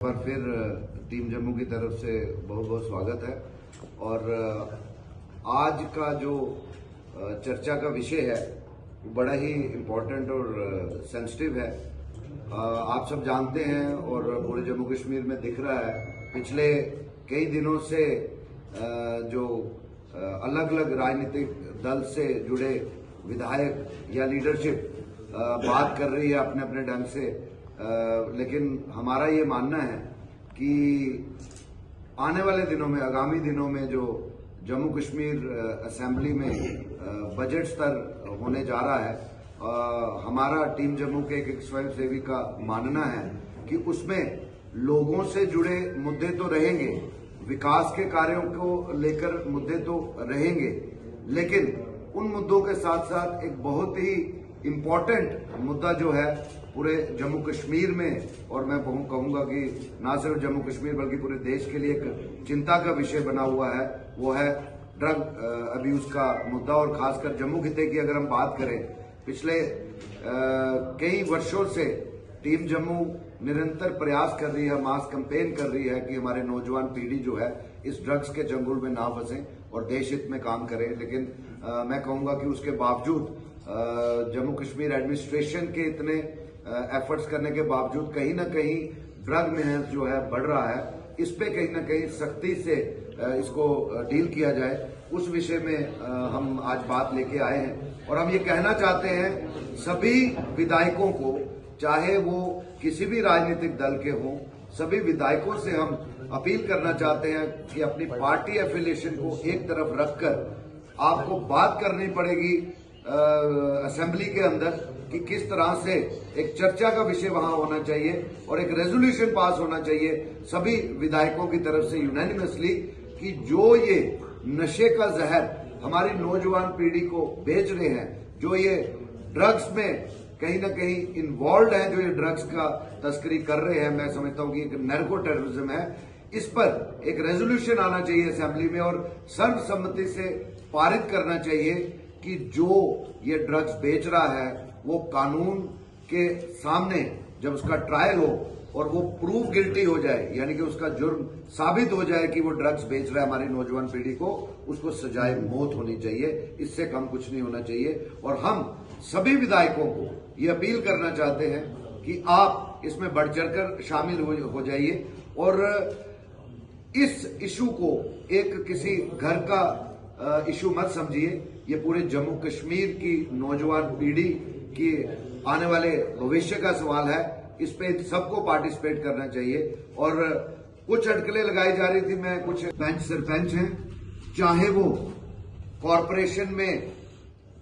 पर फिर टीम जम्मू की तरफ से बहुत बहुत स्वागत है। और आज का जो चर्चा का विषय है वो बड़ा ही इम्पोर्टेंट और सेंसिटिव है। आप सब जानते हैं और पूरे जम्मू कश्मीर में दिख रहा है पिछले कई दिनों से जो अलग अलग राजनीतिक दल से जुड़े विधायक या लीडरशिप बात कर रही है अपने अपने ढंग से, लेकिन हमारा ये मानना है कि आने वाले दिनों में, आगामी दिनों में जो जम्मू कश्मीर असेंबली में बजट स्तर होने जा रहा है, हमारा टीम जम्मू के एक स्वयंसेवी का मानना है कि उसमें लोगों से जुड़े मुद्दे तो रहेंगे, विकास के कार्यों को लेकर मुद्दे तो रहेंगे, लेकिन उन मुद्दों के साथ साथ एक बहुत ही इम्पोर्टेंट मुद्दा जो है पूरे जम्मू कश्मीर में, और मैं कहूंगा कि ना सिर्फ जम्मू कश्मीर बल्कि पूरे देश के लिए एक चिंता का विषय बना हुआ है, वो है ड्रग अब्यूज का मुद्दा। और खासकर जम्मू खिते की अगर हम बात करें, पिछले कई वर्षों से टीम जम्मू निरंतर प्रयास कर रही है, मास कैंपेन कर रही है कि हमारे नौजवान पीढ़ी जो है इस ड्रग्स के चंगुल में ना फंसे और देश हित में काम करें। लेकिन मैं कहूंगा कि उसके बावजूद जम्मू कश्मीर एडमिनिस्ट्रेशन के इतने एफर्ट्स करने के बावजूद कहीं ना कहीं ड्रग मेहनत जो है बढ़ रहा है। इस पे कहीं ना कहीं सख्ती से इसको डील किया जाए, उस विषय में हम आज बात लेके आए हैं। और हम ये कहना चाहते हैं सभी विधायकों को, चाहे वो किसी भी राजनीतिक दल के हों, सभी विधायकों से हम अपील करना चाहते हैं कि अपनी पार्टी एफिलिएशन को एक तरफ रखकर आपको बात करनी पड़ेगी असेंबली के अंदर कि किस तरह से एक चर्चा का विषय वहां होना चाहिए और एक रेजोल्यूशन पास होना चाहिए सभी विधायकों की तरफ से यूनानिमसली कि जो ये नशे का जहर हमारी नौजवान पीढ़ी को बेच रहे हैं, जो ये ड्रग्स में कहीं ना कहीं इन्वॉल्व है, जो ये ड्रग्स का तस्करी कर रहे हैं, मैं समझता हूं कि एक नैर्को टेररिज्म है। इस पर एक रेजोल्यूशन आना चाहिए असेंबली में और सर्वसम्मति से पारित करना चाहिए कि जो ये ड्रग्स बेच रहा है वो कानून के सामने जब उसका ट्रायल हो और वो प्रूव गिल्टी हो जाए, यानी कि उसका जुर्म साबित हो जाए कि वो ड्रग्स बेच रहा है हमारी नौजवान पीढ़ी को, उसको सजाए मौत होनी चाहिए। इससे कम कुछ नहीं होना चाहिए। और हम सभी विधायकों को ये अपील करना चाहते हैं कि आप इसमें बढ़ चढ़कर शामिल हो जाइए और इस इशू को एक किसी घर का इशू मत समझिए। ये पूरे जम्मू कश्मीर की नौजवान पीढ़ी की आने वाले भविष्य का सवाल है। इस पे सबको पार्टिसिपेट करना चाहिए। और कुछ अटकलें लगाई जा रही थी, मैं कुछ पंच सरपंच हैं, चाहे वो कॉरपोरेशन में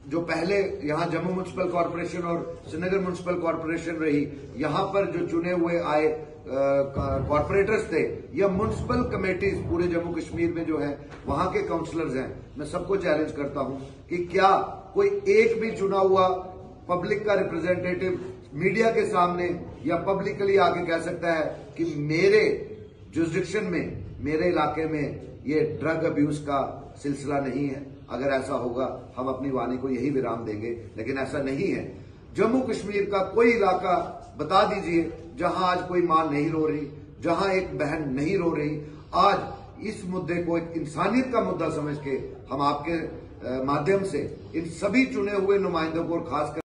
जो पहले यहाँ जम्मू म्युनिसिपल कॉरपोरेशन और श्रीनगर म्युनिसिपल कॉरपोरेशन रही, यहाँ पर जो चुने हुए आए कॉरपोरेटर्स थे या म्युनिसिपल कमेटीज पूरे जम्मू कश्मीर में जो है वहां के काउंसलर्स हैं, मैं सबको चैलेंज करता हूं कि क्या कोई एक भी चुना हुआ पब्लिक का रिप्रेजेंटेटिव मीडिया के सामने या पब्लिकली आके कह सकता है कि मेरे जुरिसडिक्शन में, मेरे इलाके में ये ड्रग अब्यूज का सिलसिला नहीं है। अगर ऐसा होगा हम अपनी वाणी को यही विराम देंगे, लेकिन ऐसा नहीं है। जम्मू कश्मीर का कोई इलाका बता दीजिए जहां आज कोई मां नहीं रो रही, जहां एक बहन नहीं रो रही। आज इस मुद्दे को एक इंसानियत का मुद्दा समझ के हम आपके माध्यम से इन सभी चुने हुए नुमाइंदों को और खासकर